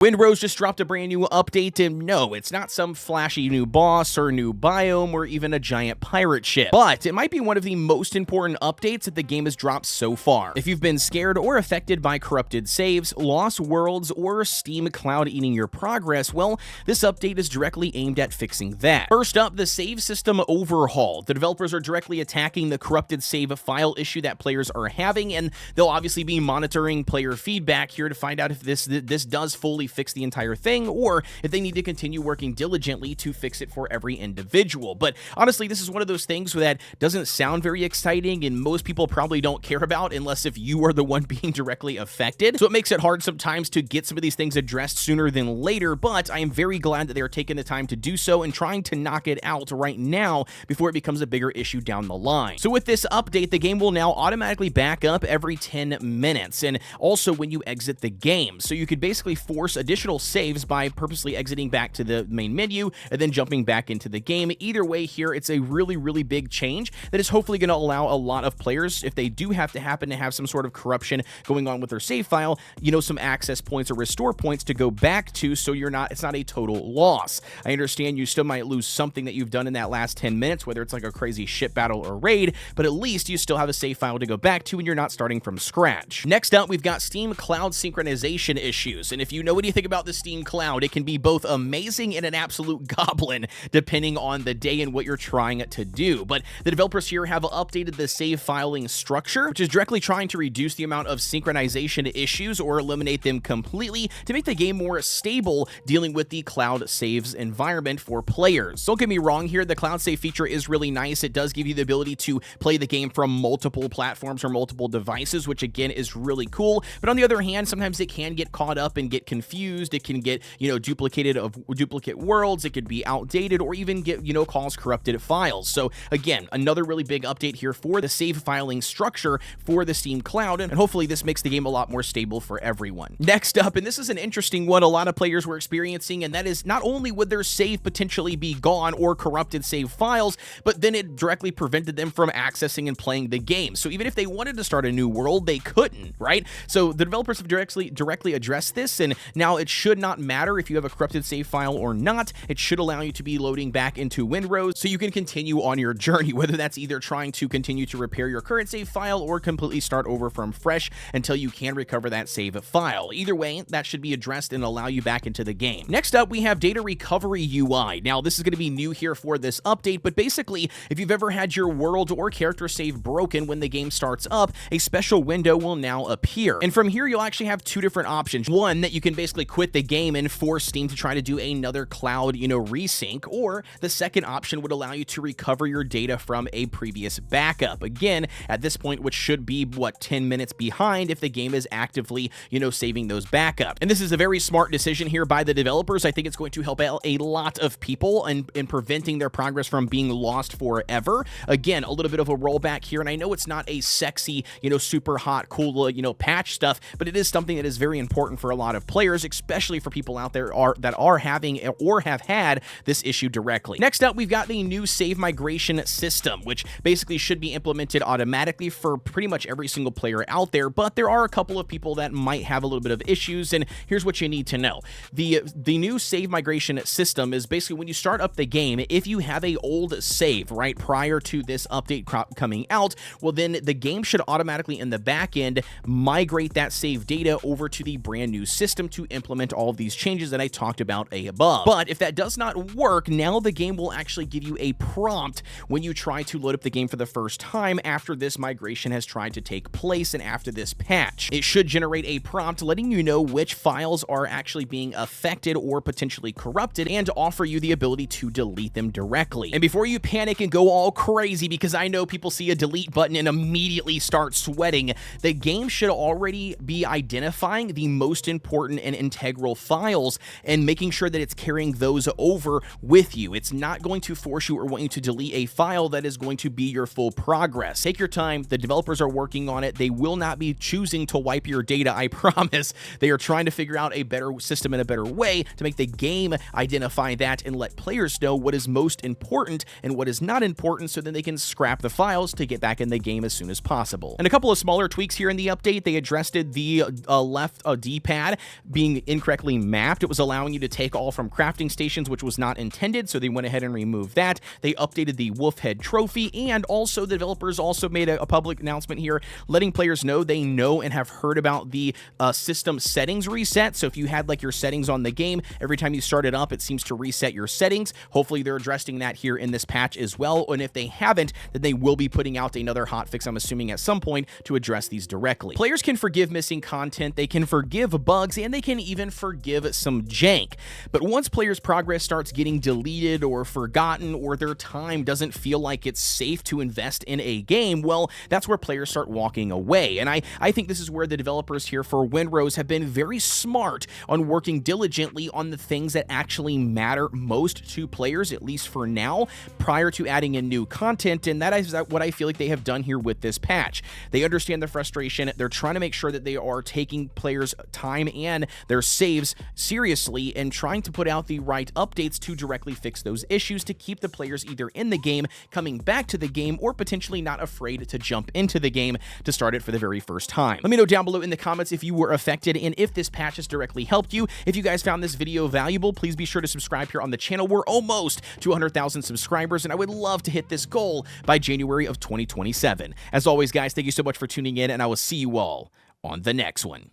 Windrose just dropped a brand new update, and no, it's not some flashy new boss or new biome or even a giant pirate ship, but it might be one of the most important updates that the game has dropped so far. If you've been scared or affected by corrupted saves, lost worlds, or Steam Cloud eating your progress, well, this update is directly aimed at fixing that. First up, the save system overhaul. The developers are directly attacking the corrupted save file issue that players are having, and they'll obviously be monitoring player feedback here to find out if this does fully fix the entire thing, or if they need to continue working diligently to fix it for every individual. But honestly, this is one of those things that doesn't sound very exciting, and most people probably don't care about unless if you are the one being directly affected. So it makes it hard sometimes to get some of these things addressed sooner than later, but I am very glad that they are taking the time to do so and trying to knock it out right now before it becomes a bigger issue down the line. So with this update, the game will now automatically back up every 10 minutes, and also when you exit the game. So you could basically force additional saves by purposely exiting back to the main menu and then jumping back into the game. Either way here, it's a really big change that is hopefully going to allow a lot of players, if they do happen to have some sort of corruption going on with their save file, some access points or restore points to go back to, so it's not a total loss. I understand you still might lose something that you've done in that last 10 minutes, whether it's like a crazy ship battle or raid, but at least you still have a save file to go back to and you're not starting from scratch. Next up, we've got Steam Cloud synchronization issues, and if you know anything about the Steam Cloud, it can be both amazing and an absolute goblin depending on the day and what you're trying to do. But the developers here have updated the save filing structure, which is directly trying to reduce the amount of synchronization issues or eliminate them completely to make the game more stable dealing with the cloud saves environment for players. Don't get me wrong here, the cloud save feature is really nice. It does give you the ability to play the game from multiple platforms or multiple devices, which again is really cool. But on the other hand, sometimes it can get caught up and get confused. It can get, duplicate worlds. It could be outdated or even get, cause corrupted files. So again, another really big update here for the save filing structure for the Steam Cloud, and hopefully this makes the game a lot more stable for everyone. Next up, and this is an interesting one a lot of players were experiencing, and that is not only would their save potentially be gone or corrupted save files, but then it directly prevented them from accessing and playing the game. So even if they wanted to start a new world, they couldn't, right? So the developers have directly addressed this, and now it should not matter if you have a corrupted save file or not. It should allow you to be loading back into Windrose so you can continue on your journey, whether that's either trying to continue to repair your current save file or completely start over from fresh until you can recover that save file. Either way, that should be addressed and allow you back into the game. Next up, we have data recovery UI. Now, this is going to be new here for this update, but basically, if you've ever had your world or character save broken when the game starts up, a special window will now appear. And from here, you'll actually have two different options. One, that you can basically quit the game and force Steam to try to do another cloud, resync, or the second option would allow you to recover your data from a previous backup. Again, at this point, which should be, 10 minutes behind if the game is actively, saving those backups. And this is a very smart decision here by the developers. I think it's going to help out a lot of people in preventing their progress from being lost forever. Again, a little bit of a rollback here, and I know it's not a sexy, super hot, cool, patch stuff, but it is something that is very important for a lot of players, especially for people out there that are having or have had this issue directly. Next up, we've got the new save migration system, which basically should be implemented automatically for pretty much every single player out there, but there are a couple of people that might have a little bit of issues, and here's what you need to know. The new save migration system is basically when you start up the game, if you have a old save, right, prior to this update coming out, well then the game should automatically in the back end migrate that save data over to the brand new system to implement all of these changes that I talked about above. But if that does not work, now the game will actually give you a prompt when you try to load up the game for the first time after this migration has tried to take place and after this patch. It should generate a prompt letting you know which files are actually being affected or potentially corrupted and offer you the ability to delete them directly. And before you panic and go all crazy, because I know people see a delete button and immediately start sweating, the game should already be identifying the most important and integral files and making sure that it's carrying those over with you. It's not going to force you or want you to delete a file that is going to be your full progress. Take your time. The developers are working on it. They will not be choosing to wipe your data, I promise. They are trying to figure out a better system and a better way to make the game identify that and let players know what is most important and what is not important, so then they can scrap the files to get back in the game as soon as possible. And a couple of smaller tweaks here in the update. They addressed the left D-pad being being incorrectly mapped. It was allowing you to take all from crafting stations, which was not intended, so they went ahead and removed that. They updated the wolf head trophy, and also the developers also made a public announcement here letting players know they know and have heard about the system settings reset. So if you had like your settings on the game, every time you start it up, it seems to reset your settings. Hopefully they're addressing that here in this patch as well, and if they haven't, then they will be putting out another hotfix, I'm assuming at some point, to address these directly. Players can forgive missing content, they can forgive bugs, and they can even forgive some jank. But once players' progress starts getting deleted or forgotten, or their time doesn't feel like it's safe to invest in a game, well, that's where players start walking away. And I think this is where the developers here for Windrose have been very smart on working diligently on the things that actually matter most to players, at least for now, prior to adding in new content, and that is what I feel like they have done here with this patch. They understand the frustration, they're trying to make sure that they are taking players' time and their saves seriously and trying to put out the right updates to directly fix those issues to keep the players either in the game, coming back to the game, or potentially not afraid to jump into the game to start it for the very first time. Let me know down below in the comments if you were affected and if this patch has directly helped you. If you guys found this video valuable, please be sure to subscribe here on the channel. We're almost to 100,000 subscribers, and I would love to hit this goal by January of 2027. As always, guys, thank you so much for tuning in, and I will see you all on the next one.